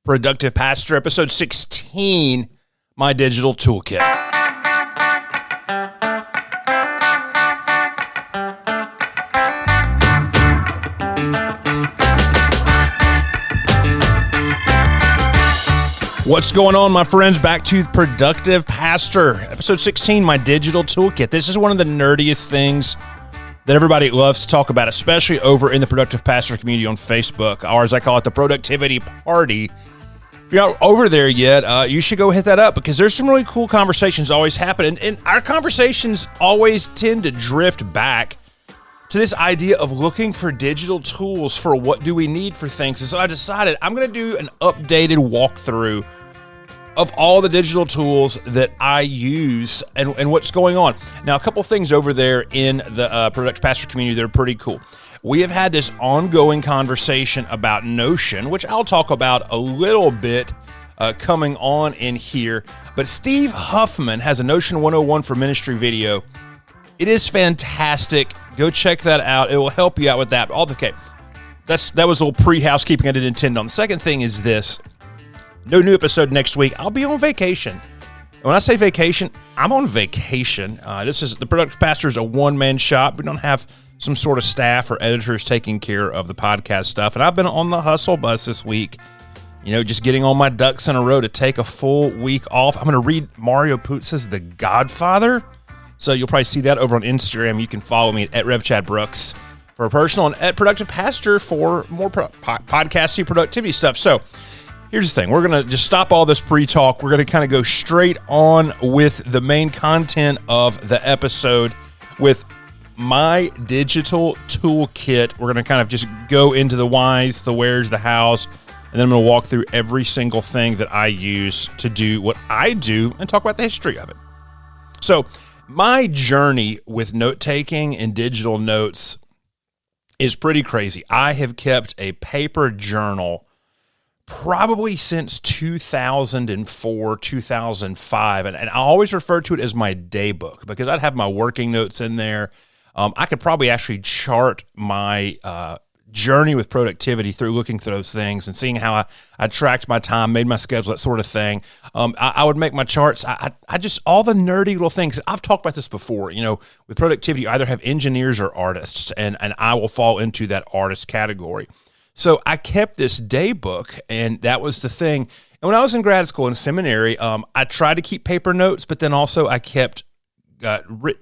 Productive Pastor, episode 16, My Digital Toolkit. What's going on, my friends? Back to Productive Pastor, episode 16, My Digital Toolkit. This is one of the nerdiest things that everybody loves to talk about, especially over in the Productive Pastor community on Facebook, or as I call it, the Productivity Party. If you're not over there yet, you should go hit that up because there's some really cool conversations always happening. And our conversations always tend to drift back to this idea of looking for digital tools for what do we need for things. And so I decided I'm going to do an updated walkthrough of all the digital tools that I use and what's going on. Now, a couple things over there in the Productive Pastor community that are pretty cool. We have had this ongoing conversation about Notion, which I'll talk about a little bit coming on in here. But Steve Huffman has a Notion 101 for Ministry video. It is fantastic. Go check that out. It will help you out with that. Okay, that was a little pre-housekeeping I didn't intend on. The second thing is this. No new episode next week. I'll be on vacation. When I say vacation, I'm on vacation. This is the Productive Pastor is a one-man shop. We don't have some sort of staff or editors taking care of the podcast stuff. And I've been on the hustle bus this week, just getting all my ducks in a row to take a full week off. I'm going to read Mario Puzo's The Godfather. So you'll probably see that over on Instagram. You can follow me at RevChadBrooks for a personal and at Productive Pastor for more podcasty productivity stuff. So here's the thing. We're going to just stop all this pre-talk. We're going to kind of go straight on with the main content of the episode with My Digital Toolkit. We're going to kind of just go into the whys, the wheres, the hows, and then I'm going to walk through every single thing that I use to do what I do and talk about the history of it. So my journey with note-taking and digital notes is pretty crazy. I have kept a paper journal probably since 2004, 2005, and I always refer to it as my day book because I'd have my working notes in there. I could probably actually chart my journey with productivity through looking through those things and seeing how I tracked my time, made my schedule, that sort of thing. I would make my charts. I just, all the nerdy little things. I've talked about this before. With productivity, you either have engineers or artists, and I will fall into that artist category. So I kept this day book, and that was the thing. And when I was in grad school and seminary, I tried to keep paper notes, but then also I kept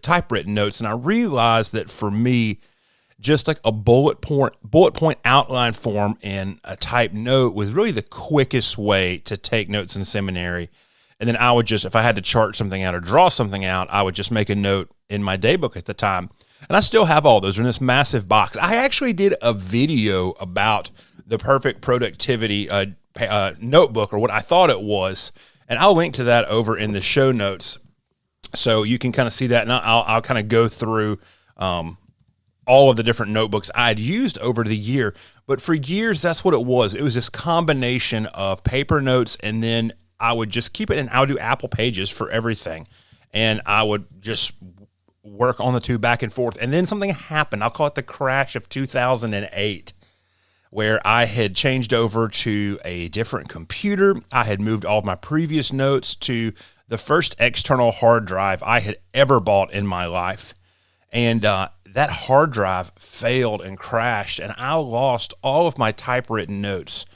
typewritten notes, and I realized that for me, just like a bullet point outline form in a typed note was really the quickest way to take notes in seminary. And then I would just, if I had to chart something out or draw something out, I would just make a note in my day book at the time. And I still have all those in this massive box. I actually did a video about the perfect productivity notebook, or what I thought it was, and I'll link to that over in the show notes so you can kind of see that, and I'll kind of go through all of the different notebooks I'd used over the year. But for years, that's what it was. It was this combination of paper notes, and then I would just keep it, and I would do Apple Pages for everything. And I would just work on the two back and forth. And then something happened. I'll call it the crash of 2008, where I had changed over to a different computer. I had moved all of my previous notes to the first external hard drive I had ever bought in my life. And that hard drive failed and crashed, and I lost all of my typewritten notes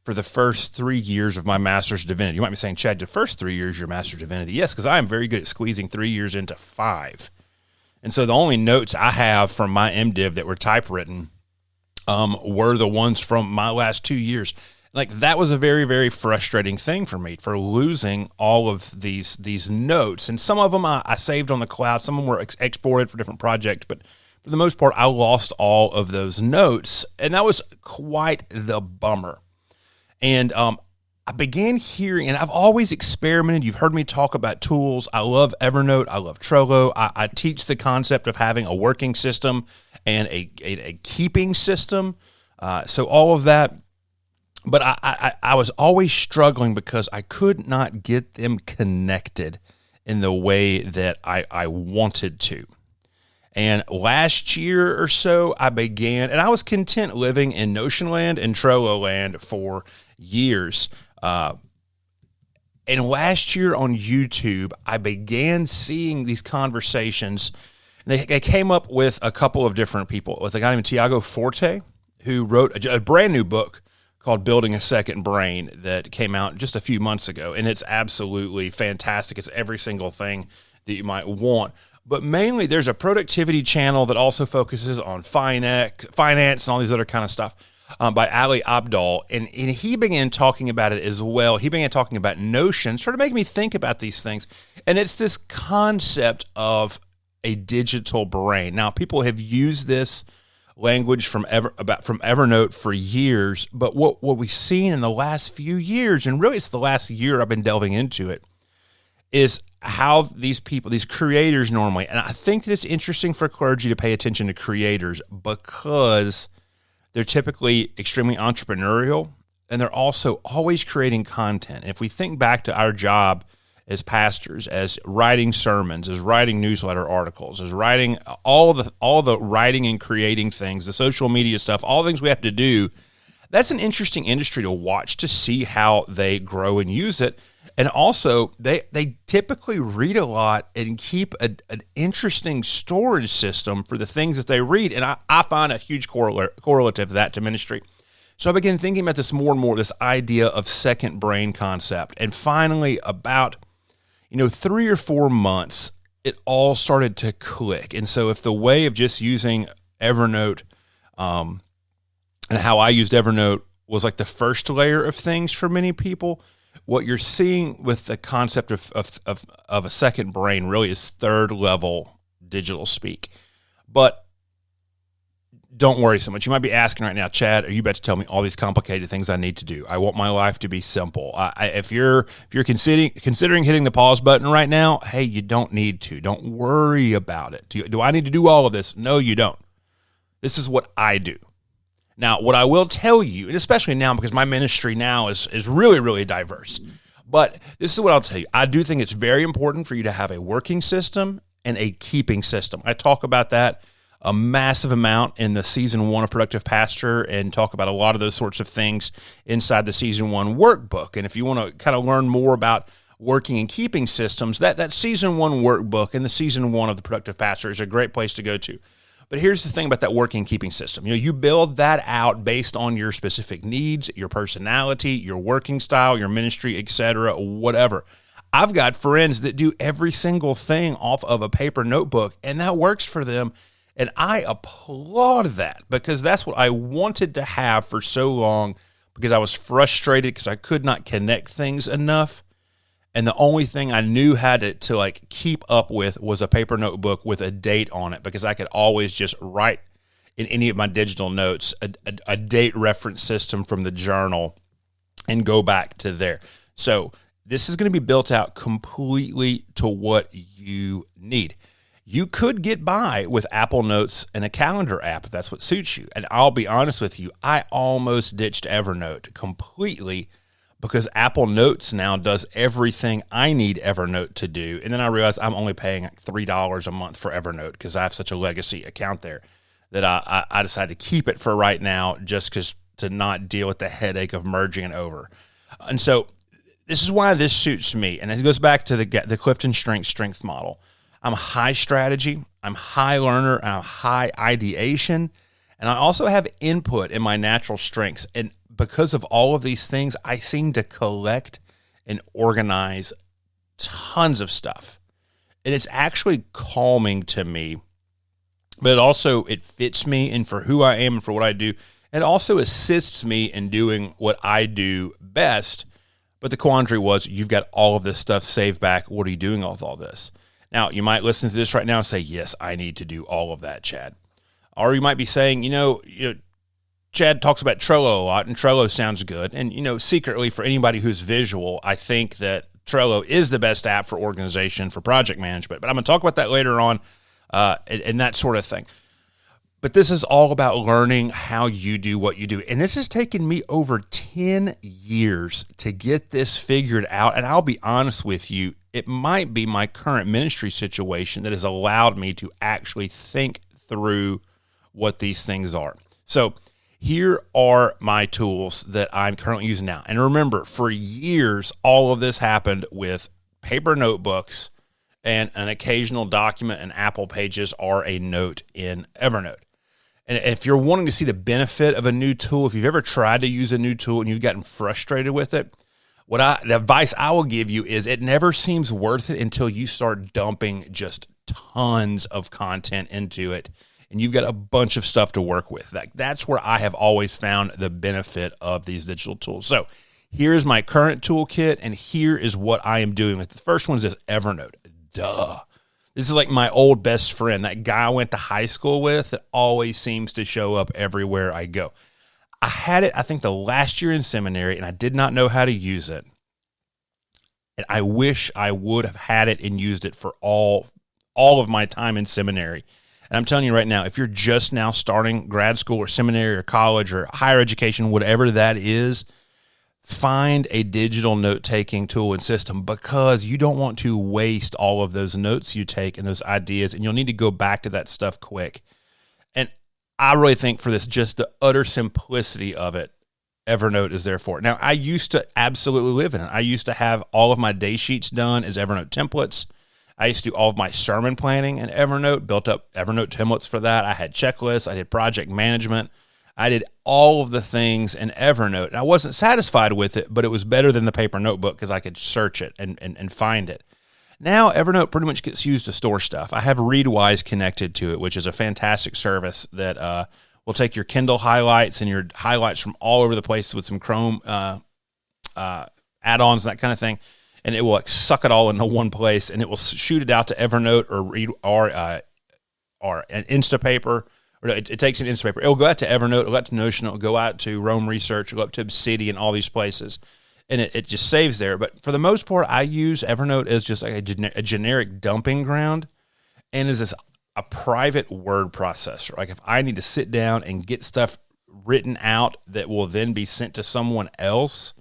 for the first 3 years of my Master's of Divinity. You might be saying, Chad, the first 3 years of your Master's of Divinity. Yes, because I am very good at squeezing 3 years into 5. And so the only notes I have from my MDiv that were typewritten were the ones from my last 2 years. Like, that was a very, very frustrating thing for me, for losing all of these notes. And some of them I saved on the cloud. Some of them were exported for different projects. But for the most part, I lost all of those notes. And that was quite the bummer. And I began hearing, and I've always experimented. You've heard me talk about tools. I love Evernote. I love Trello. I teach the concept of having a working system and a keeping system. So all of that. But I was always struggling because I could not get them connected in the way that I wanted to. And last year or so, I began, and I was content living in Notion land and Trello land for years. And last year on YouTube, I began seeing these conversations. They came up with a couple of different people. It was a guy named Tiago Forte, who wrote a brand new book called Building a Second Brain that came out just a few months ago. And it's absolutely fantastic. It's every single thing that you might want. But mainly there's a productivity channel that also focuses on finance and all these other kind of stuff. By Ali Abdaal, and he began talking about it as well. He began talking about Notion, started making me think about these things. And it's this concept of a digital brain. Now, people have used this language from Evernote for years, but what we've seen in the last few years, and really it's the last year I've been delving into it, is how these people, these creators normally, and I think that it's interesting for clergy to pay attention to creators because they're typically extremely entrepreneurial, and they're also always creating content. If we think back to our job as pastors, as writing sermons, as writing newsletter articles, as writing all the writing and creating things, the social media stuff, all the things we have to do, that's an interesting industry to watch to see how they grow and use it. And also, they typically read a lot and keep an interesting storage system for the things that they read. And I find a huge correlative of that to ministry. So I began thinking about this more and more, this idea of second brain concept. And finally, about 3 or 4 months, it all started to click. And so if the way of just using Evernote and how I used Evernote was like the first layer of things for many people, what you're seeing with the concept of a second brain really is third level digital speak. But don't worry so much. You might be asking right now, Chad, are you about to tell me all these complicated things I need to do? I want my life to be simple. If you're considering hitting the pause button right now, hey, you don't need to. Don't worry about it. Do I need to do all of this? No, you don't. This is what I do. Now, what I will tell you, and especially now because my ministry now is really, really diverse, but this is what I'll tell you. I do think it's very important for you to have a working system and a keeping system. I talk about that a massive amount in the season 1 of Productive Pastor and talk about a lot of those sorts of things inside the season 1 workbook. And if you want to kind of learn more about working and keeping systems, that season 1 workbook and the season 1 of the Productive Pastor is a great place to go to. But here's the thing about that working and keeping system. You build that out based on your specific needs, your personality, your working style, your ministry, etc., whatever. I've got friends that do every single thing off of a paper notebook, and that works for them. And I applaud that because that's what I wanted to have for so long because I was frustrated because I could not connect things enough. And the only thing I knew how to like keep up with was a paper notebook with a date on it because I could always just write in any of my digital notes a date reference system from the journal and go back to there. So this is going to be built out completely to what you need. You could get by with Apple Notes and a calendar app if that's what suits you. And I'll be honest with you, I almost ditched Evernote completely because Apple Notes now does everything I need Evernote to do. And then I realized I'm only paying like $3 a month for Evernote because I have such a legacy account there that I decided to keep it for right now just because to not deal with the headache of merging it over. And so this is why this suits me. And it goes back to the Clifton Strength model. I'm high strategy, I'm high learner, and I'm high ideation, and I also have input in my natural strengths. And because of all of these things, I seem to collect and organize tons of stuff. And it's actually calming to me, but it fits me and for who I am and for what I do. It also assists me in doing what I do best. But the quandary was, you've got all of this stuff saved back. What are you doing with all this? Now, you might listen to this right now and say, yes, I need to do all of that, Chad. Or you might be saying, Chad talks about Trello a lot, and Trello sounds good. And, secretly, for anybody who's visual, I think that Trello is the best app for organization, for project management. But I'm going to talk about that later on and that sort of thing. But this is all about learning how you do what you do. And this has taken me over 10 years to get this figured out. And I'll be honest with you, it might be my current ministry situation that has allowed me to actually think through what these things are. So Here are my tools that I'm currently using now. And remember, for years, all of this happened with paper notebooks and an occasional document and Apple Pages or a note in Evernote. And if you're wanting to see the benefit of a new tool, if you've ever tried to use a new tool and you've gotten frustrated with it, the advice I will give you is it never seems worth it until you start dumping just tons of content into it and you've got a bunch of stuff to work with. That's where I have always found the benefit of these digital tools. So here's my current toolkit, and here is what I am doing with it. The first one is this Evernote. Duh. This is like my old best friend, that guy I went to high school with that always seems to show up everywhere I go. I had it, I think, the last year in seminary, and I did not know how to use it. And I wish I would have had it and used it for all of my time in seminary. And I'm telling you right now, if you're just now starting grad school or seminary or college or higher education, whatever that is, find a digital note-taking tool and system, because you don't want to waste all of those notes you take and those ideas, and you'll need to go back to that stuff quick. And I really think for this, just the utter simplicity of it, Evernote is there for it. Now, I used to absolutely live in it. I used to have all of my day sheets done as Evernote templates. I used to do all of my sermon planning in Evernote, built up Evernote templates for that. I had checklists. I did project management. I did all of the things in Evernote. And I wasn't satisfied with it, but it was better than the paper notebook because I could search it and find it. Now, Evernote pretty much gets used to store stuff. I have Readwise connected to it, which is a fantastic service that will take your Kindle highlights and your highlights from all over the place with some Chrome add-ons and that kind of thing, and it will like suck it all into one place, and it will shoot it out to Evernote or an Instapaper. Or no, it takes an Instapaper. It will go out to Evernote. It will go out to Notion. It will go out to Rome Research. It will go up to Obsidian, all these places, and it just saves there. But for the most part, I use Evernote as just like a generic dumping ground, and as a private word processor. Like if I need to sit down and get stuff written out that will then be sent to someone else,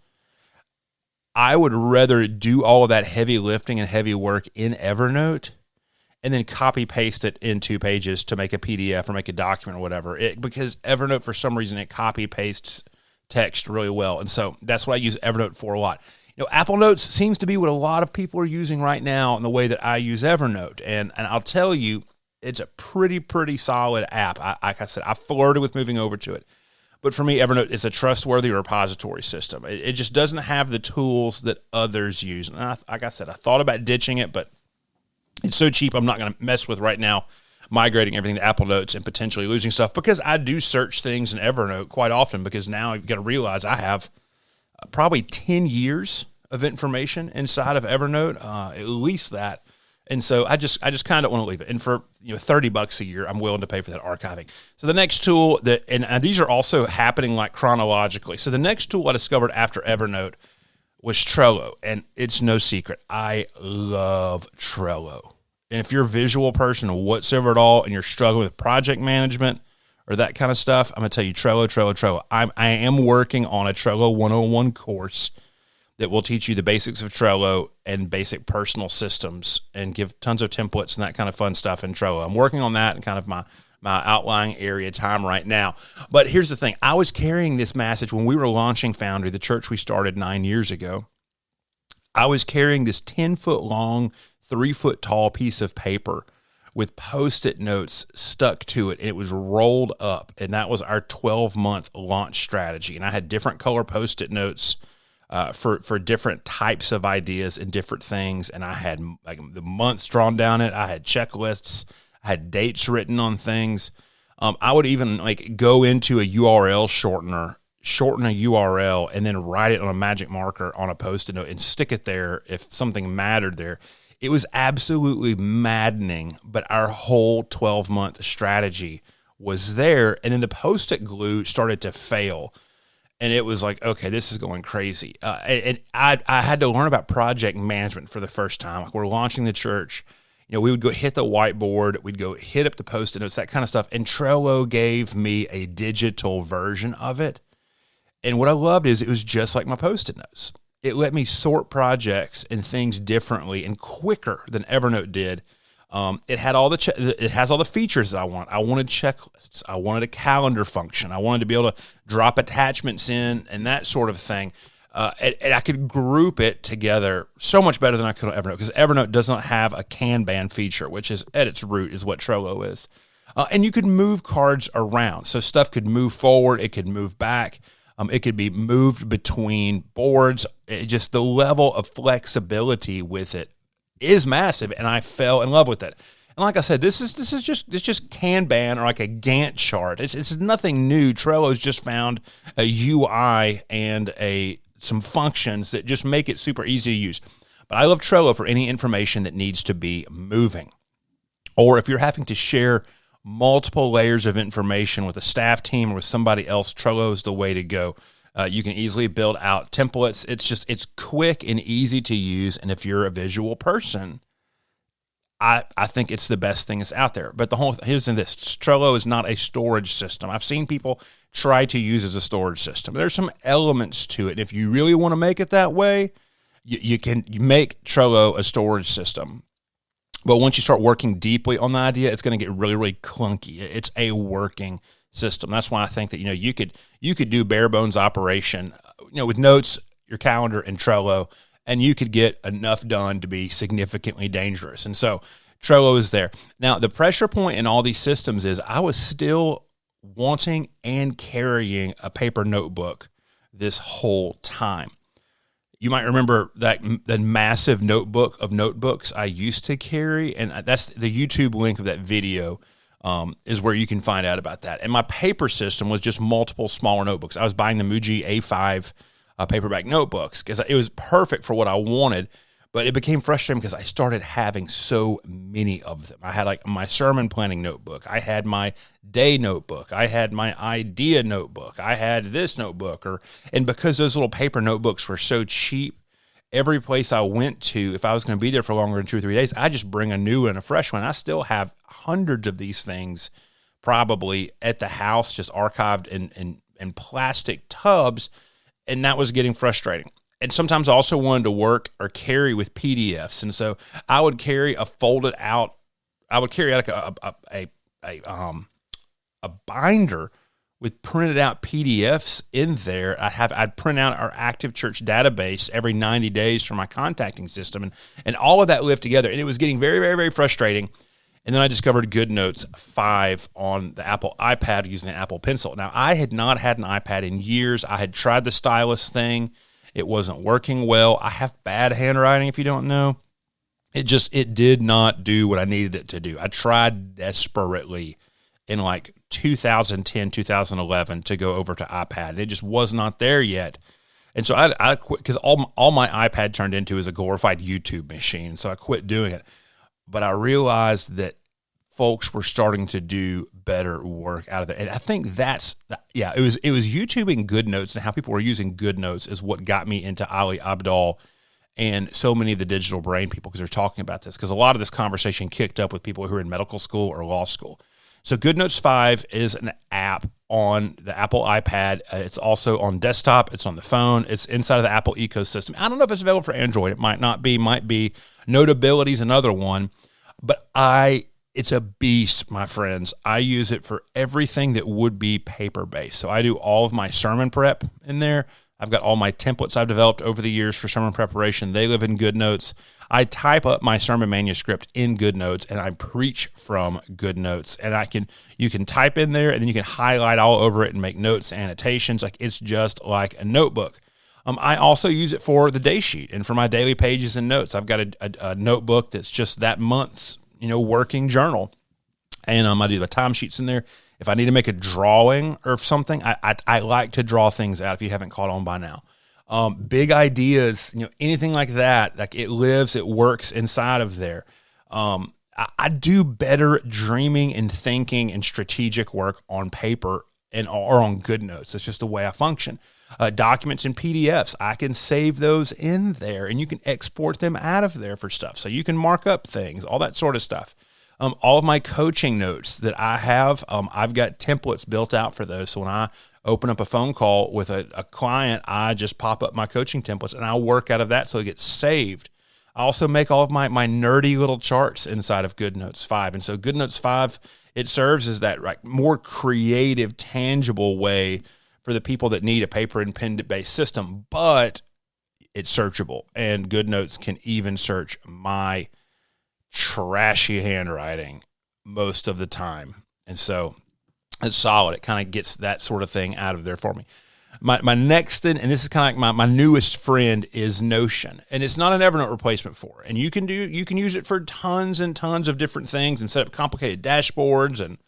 I would rather do all of that heavy lifting and heavy work in Evernote and then copy paste it into Pages to make a PDF or make a document or whatever. Because Evernote, for some reason, it copy pastes text really well. And so that's what I use Evernote for a lot. You know, Apple Notes seems to be what a lot of people are using right now in the way that I use Evernote. And I'll tell you, it's a pretty solid app. Like I said, I flirted with moving over to it. But for me, Evernote is a trustworthy repository system. It just doesn't have the tools that others use. And like I said, I thought about ditching it, but it's so cheap, I'm not going to mess with right now, migrating everything to Apple Notes and potentially losing stuff, because I do search things in Evernote quite often, because now you've got to realize I have probably 10 years of information inside of Evernote, at least that. And so I just kind of want to leave it. And for $30 a year, I'm willing to pay for that archiving. So the next tool and these are also happening like chronologically. So the next tool I discovered after Evernote was Trello, and it's no secret, I love Trello. And if you're a visual person whatsoever at all, and you're struggling with project management or that kind of stuff, I'm going to tell you Trello. I am working on a Trello 101 course that will teach you the basics of Trello and basic personal systems and give tons of templates and that kind of fun stuff in Trello. I'm working on that in kind of my outlying area time right now. But here's the thing. I was carrying this message when we were launching Foundry, the church we started 9 years ago. I was carrying this 10-foot long, 3-foot tall piece of paper with Post-it notes stuck to it, and it was rolled up, and that was our 12-month launch strategy. And I had different color Post-it notes for different types of ideas and different things, and I had like the months drawn down it. I had checklists. I had dates written on things. I would even like go into a URL shortener, shorten a URL, and then write it on a magic marker on a Post-it note and stick it there if something mattered there. It was absolutely maddening, but our whole 12-month strategy was there, and then the Post-it glue started to fail. And it was like, okay, this is going crazy. And I had to learn about project management for the first time. Like, we're launching the church. We would go hit the whiteboard. We'd go hit up the Post-it notes, that kind of stuff. And Trello gave me a digital version of it. And what I loved is it was just like my Post-it notes. It let me sort projects and things differently and quicker than Evernote did. It had all it has all the features that I want. I wanted checklists. I wanted a calendar function. I wanted to be able to drop attachments in and that sort of thing. And I could group it together so much better than I could on Evernote, because Evernote does not have a Kanban feature, which is at its root is what Trello is. And you could move cards around. So stuff could move forward. It could move back. It could be moved between boards. Just the level of flexibility with it is massive, and I fell in love with it. And like I said, it's just Kanban, or like a Gantt chart. It's nothing new. Trello's just found a UI and some functions that just make it super easy to use. But I love Trello for any information that needs to be moving, or if you're having to share multiple layers of information with a staff team or with somebody else, Trello is the way to go. You can easily build out templates. It's quick and easy to use. And if you're a visual person, I think it's the best thing that's out there. But here's this: Trello is not a storage system. I've seen people try to use it as a storage system. There's some elements to it. If you really want to make it that way, you can make Trello a storage system. But once you start working deeply on the idea, it's going to get really, really clunky. It's a working system. That's why I think that you could do bare bones operation, with notes, your calendar, and Trello, and you could get enough done to be significantly dangerous. And so Trello is there. Now, the pressure point in all these systems is I was still wanting and carrying a paper notebook this whole time. You might remember that the massive notebook of notebooks I used to carry, and that's the YouTube link of that video is where you can find out about that. And my paper system was just multiple smaller notebooks. I was buying the Muji A5 paperback notebooks because it was perfect for what I wanted, but it became frustrating because I started having so many of them. I had like my sermon planning notebook. I had my day notebook. I had my idea notebook. I had this notebook. And because those little paper notebooks were so cheap, every place I went to, if I was going to be there for longer than 2 or 3 days, I just bring a new and a fresh one. I still have hundreds of these things probably at the house, just archived in plastic tubs, and that was getting frustrating. And sometimes I also wanted to work or carry with PDFs, and so I would carry a folded out. I would carry like a binder with printed out PDFs in there. I'd print out our active church database every 90 days for my contacting system, and all of that lived together, and it was getting very, very, very frustrating. And then I discovered GoodNotes 5 on the Apple iPad using the Apple Pencil. Now, I had not had an iPad in years. I had tried the stylus thing. It wasn't working well. I have bad handwriting, if you don't know. It did not do what I needed it to do. I tried desperately in like 2010, 2011 to go over to iPad. It just was not there yet. And so I quit, because all my iPad turned into is a glorified YouTube machine. So I quit doing it. But I realized that folks were starting to do better work out of it. And I think it was YouTube and GoodNotes and how people were using GoodNotes is what got me into Ali Abdaal and so many of the digital brain people, because they're talking about this. Because a lot of this conversation kicked up with people who are in medical school or law school. So GoodNotes 5 is an app on the Apple iPad. It's also on desktop. It's on the phone. It's inside of the Apple ecosystem. I don't know if it's available for Android. It might not be, might be. Notability is another one. But it's a beast, my friends. I use it for everything that would be paper-based. So I do all of my sermon prep in there. I've got all my templates I've developed over the years for sermon preparation. They live in GoodNotes. I type up my sermon manuscript in GoodNotes, and I preach from GoodNotes. And you can type in there, and then you can highlight all over it and make notes, annotations. Like, it's just like a notebook. I also use it for the day sheet and for my daily pages and notes. I've got a notebook that's just that month's working journal, and I do the timesheets in there. If I need to make a drawing or something, I like to draw things out. If you haven't caught on by now, big ideas, anything like that, like it works inside of there. I do better dreaming and thinking and strategic work on paper or on GoodNotes. It's just the way I function. Documents and PDFs, I can save those in there, and you can export them out of there for stuff. So you can mark up things, all that sort of stuff. All of my coaching notes that I have, I've got templates built out for those. So when I open up a phone call with a client, I just pop up my coaching templates, and I'll work out of that so it gets saved. I also make all of my nerdy little charts inside of GoodNotes 5. And so GoodNotes 5, it serves as that more creative, tangible way for the people that need a paper and pen-based system, but it's searchable. And GoodNotes can even search my trashy handwriting most of the time. And so it's solid. It kind of gets that sort of thing out of there for me. My next thing, and this is kind of like my newest friend, is Notion, and it's not an Evernote replacement for it. And you can use it for tons and tons of different things and set up complicated dashboards and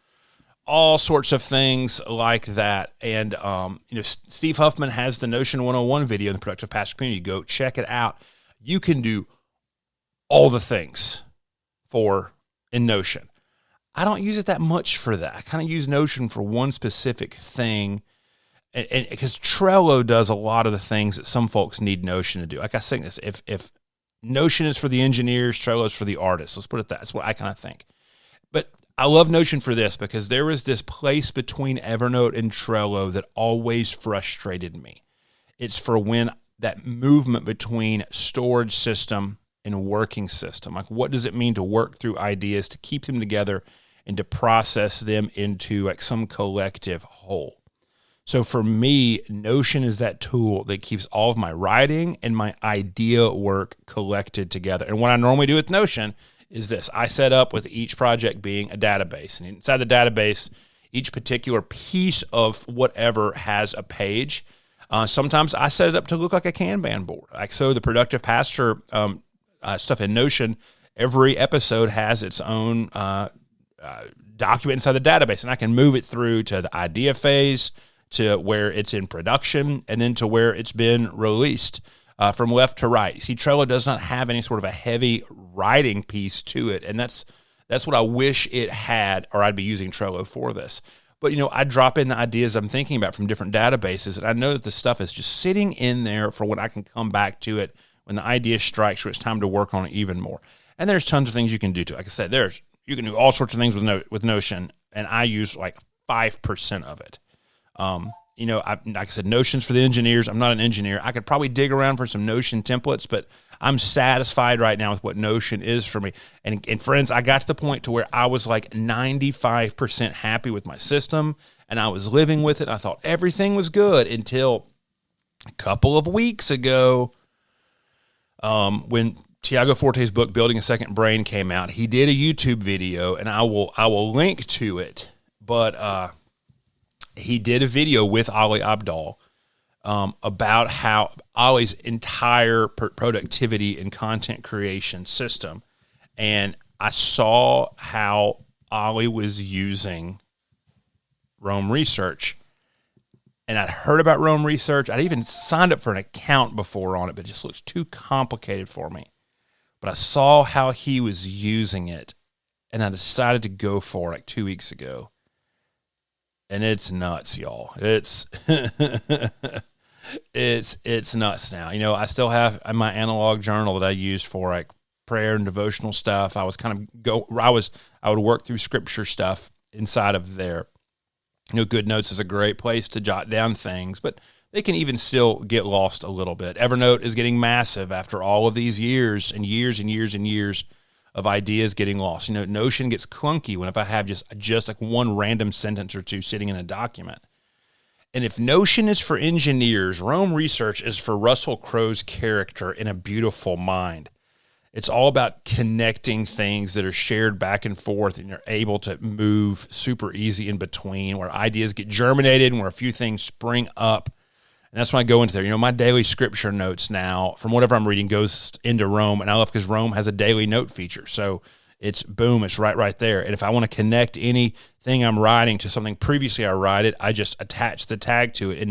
all sorts of things like that. And Steve Huffman has the Notion 101 video in the Productive Pastor community. Go check it out. You can do all the things in Notion. I don't use it that much for that. I kind of use Notion for one specific thing. And because Trello does a lot of the things that some folks need Notion to do. Like I think this, if Notion is for the engineers, Trello is for the artists. Let's put it that. That's what I kind of think. But I love Notion for this because there was this place between Evernote and Trello that always frustrated me. It's for when that movement between storage system and working system. Like, what does it mean to work through ideas, to keep them together, and to process them into like some collective whole? So for me, Notion is that tool that keeps all of my writing and my idea work collected together. And what I normally do with Notion is this. I set up with each project being a database. And inside the database, each particular piece of whatever has a page. Sometimes I set it up to look like a Kanban board. Like so the Productive Pastor stuff in Notion, every episode has its own document inside the database. And I can move it through to the idea phase, to where it's in production, and then to where it's been released from left to right. See, Trello does not have any sort of a heavy writing piece to it, and that's what I wish it had, or I'd be using Trello for this. But, I drop in the ideas I'm thinking about from different databases, and I know that the stuff is just sitting in there for when I can come back to it when the idea strikes, or it's time to work on it even more. And there's tons of things you can do to it. Like I said, you can do all sorts of things with Notion, and I use like 5% of it. Like I said, Notion's for the engineers. I'm not an engineer. I could probably dig around for some Notion templates, but I'm satisfied right now with what Notion is for me. And friends, I got to the point to where I was like 95% happy with my system, and I was living with it. I thought everything was good until a couple of weeks ago, when Tiago Forte's book, Building a Second Brain, came out. He did a YouTube video, and I will link to it, but he did a video with Ali Abdaal about how Ali's entire productivity and content creation system. And I saw how Ali was using Rome Research. And I'd heard about Rome Research. I'd even signed up for an account before on it, but it just looks too complicated for me. But I saw how he was using it, and I decided to go for it like 2 weeks ago. And it's nuts, y'all. It's it's nuts now. I still have my analog journal that I use for like prayer and devotional stuff. I would work through scripture stuff inside of there. GoodNotes is a great place to jot down things, but they can even still get lost a little bit. Evernote is getting massive after all of these years and years and years and years of ideas getting lost. Notion gets clunky if I have just like one random sentence or two sitting in a document. And if Notion is for engineers, Rome Research is for Russell Crowe's character in A Beautiful Mind. It's all about connecting things that are shared back and forth, and you're able to move super easy in between, where ideas get germinated and where a few things spring up. And that's when I go into there. My daily scripture notes now, from whatever I'm reading, goes into Rome. And I love because Rome has a daily note feature. So it's right there. And if I want to connect anything I'm writing to something previously I write it, I just attach the tag to it.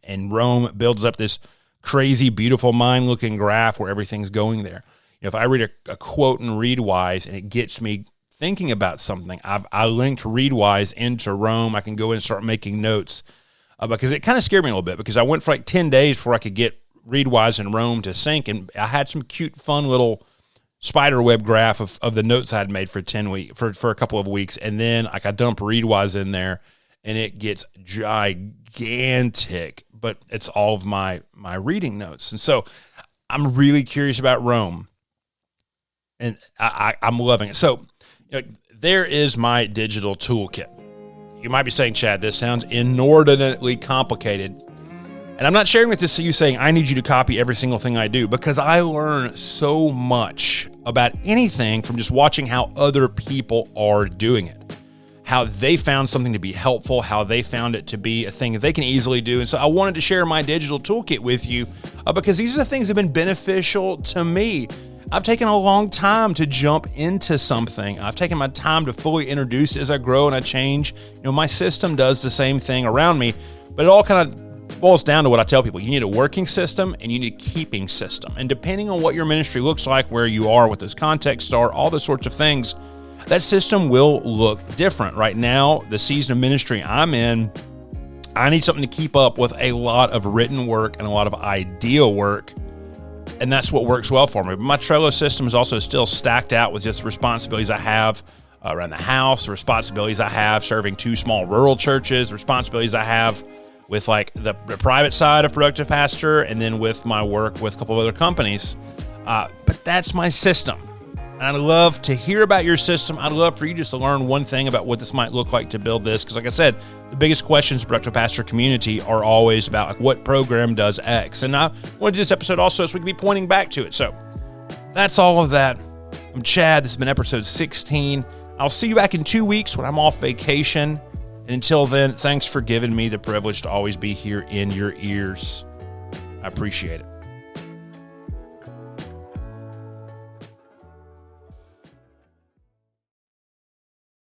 And Rome builds up this crazy, beautiful mind-looking graph where everything's going there. If I read a quote in Readwise and it gets me thinking about something, I linked Readwise into Rome. I can go in and start making notes. Because it kind of scared me a little bit, because I went for like 10 days before I could get Readwise and Rome to sync, and I had some cute, fun little spider web graph of the notes I had made for a couple of weeks, and then I dump Readwise in there, and it gets gigantic, but it's all of my reading notes. And so I'm really curious about Rome. and I'm loving it. So there is my digital toolkit. You might be saying, Chad, this sounds inordinately complicated. And I'm not sharing with this to you saying I need you to copy every single thing I do, because I learn so much about anything from just watching how other people are doing it, how they found something to be helpful, how they found it to be a thing that they can easily do. And so I wanted to share my digital toolkit with you because these are the things that have been beneficial to me. I've taken a long time to jump into something. I've taken my time to fully introduce it as I grow and I change. My system does the same thing around me, but it all kind of boils down to what I tell people. You need a working system and you need a keeping system. And depending on what your ministry looks like, where you are, what those contexts are, all those sorts of things, that system will look different. Right now, the season of ministry I'm in, I need something to keep up with a lot of written work and a lot of idea work. And that's what works well for me. But my Trello system is also still stacked out with just the responsibilities I have around the house, the responsibilities I have serving 2 small rural churches, the responsibilities I have with like the private side of Productive Pastor, and then with my work with a couple of other companies. But that's my system. And I'd love to hear about your system. I'd love for you just to learn one thing about what this might look like to build this. Because like I said, the biggest questions in the Productive Pastor community are always about like, what program does X? And I want to do this episode also so we can be pointing back to it. So that's all of that. I'm Chad. This has been episode 16. I'll see you back in 2 weeks when I'm off vacation. And until then, thanks for giving me the privilege to always be here in your ears. I appreciate it.